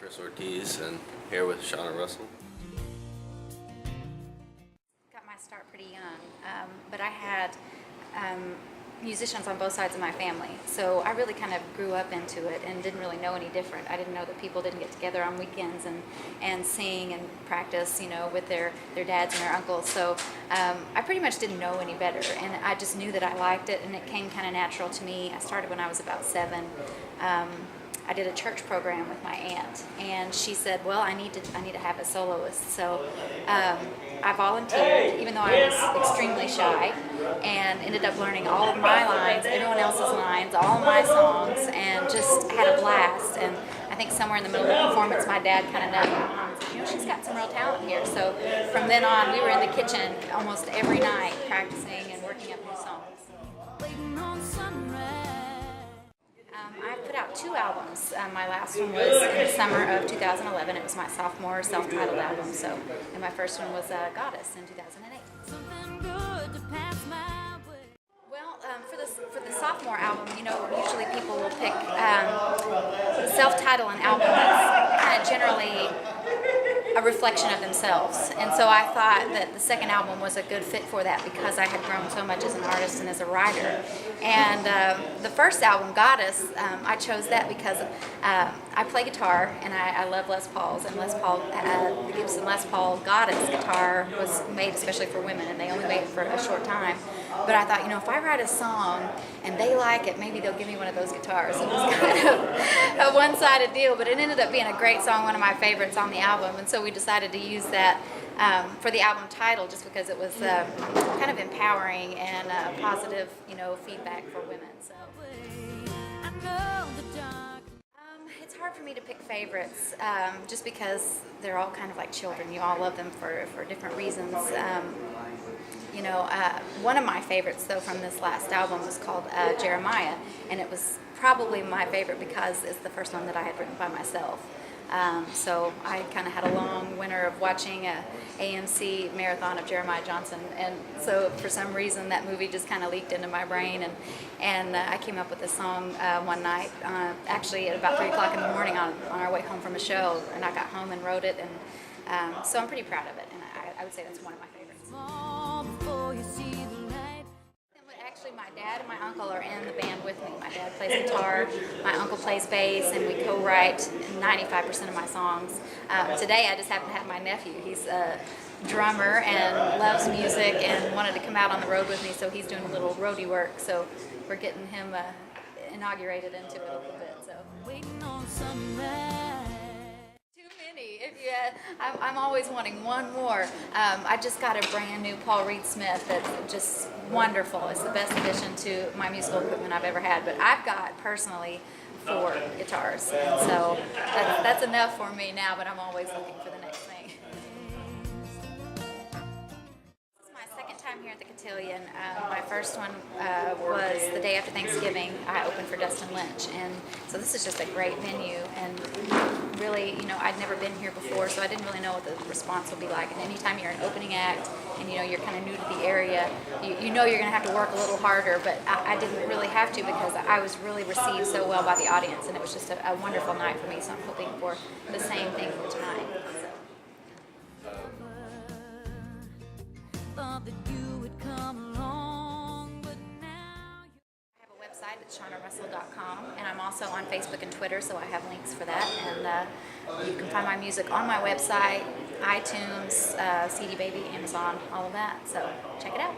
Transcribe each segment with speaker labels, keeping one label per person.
Speaker 1: Ortiz, and here with Shawna Russell.
Speaker 2: Got my start pretty young, but I had musicians on both sides of my family, so I really kind of grew up into it and didn't really know any different. I didn't know that people didn't get together on weekends and sing and practice, you know, with their dads and their uncles. So I pretty much didn't know any better, and I just knew that I liked it, and it came kind of natural to me. I started when I was about 7. I did a church program with my aunt, and she said, well, I need to have a soloist. So I volunteered, even though I was extremely shy, and ended up learning all of my lines, everyone else's lines, all of my songs, and just had a blast. And I think somewhere in the middle of the performance, my dad kind of nudged my mom and said, you know, she's got some real talent here. So from then on, we were in the kitchen almost every night practicing and working up new songs. I put out 2 albums. My last one was in the summer of 2011. It was my sophomore self-titled album. So, and my first one was Goddess in 2008. Well, for the sophomore album, you know, usually people will pick the self-title an album that's kind of generally a reflection of themselves, and so I thought that the second album was a good fit for that because I had grown so much as an artist and as a writer. And the first album, Goddess, I chose that because I play guitar and I love Les Pauls, and the Gibson Les Paul Goddess guitar was made especially for women, and they only made it for a short time. But I thought, you know, if I write a song and they like it, maybe they'll give me one of those guitars. It was kind of a one-sided deal, but it ended up being a great song, one of my favorites on the album, and so we decided to use that for the album title just because it was kind of empowering and positive, you know, feedback for women. So it's hard for me to pick favorites just because they're all kind of like children. You all love them for different reasons. You know, one of my favorites, though, from this last album was called Jeremiah, and it was probably my favorite because it's the first one that I had written by myself. So I kind of had a long winter of watching a AMC marathon of Jeremiah Johnson, and so for some reason that movie just kind of leaked into my brain, and I came up with this song one night, actually at about 3 o'clock in the morning on our way home from a show, and I got home and wrote it, and so I'm pretty proud of it, and I would say that's one of my favorites. Actually, my dad and my uncle are in the band with me. My dad plays guitar, my uncle plays bass, and we co-write 95% of my songs. Today I just happen to have my nephew. He's a drummer and loves music and wanted to come out on the road with me, so he's doing a little roadie work. So we're getting him inaugurated into it a little bit. So. Waiting on sunrise. I'm always wanting one more. I just got a brand new Paul Reed Smith that's just wonderful. It's the best addition to my musical equipment I've ever had. But I've got personally 4 guitars, and so that's enough for me now. But I'm always looking for the next thing. This is my second time here at the Cotillion. My first one was the day after Thanksgiving. I opened for Dustin Lynch, and so this is just a great venue. And really, you know, I'd never been here before, so I didn't really know what the response would be like. And anytime you're an opening act and, you know, you're kind of new to the area, you know you're going to have to work a little harder, but I didn't really have to because I was really received so well by the audience, and it was just a wonderful night for me, so I'm hoping for the same thing for tonight. Thought that you would come along, but now I have a website at shawnarussell.com, and I'm also on Facebook and Twitter, so I have links for that, and you can find my music on my website, iTunes, CD Baby, Amazon, all of that, so check it out.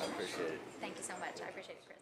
Speaker 1: I appreciate it.
Speaker 2: Thank you so much. I appreciate it, Chris.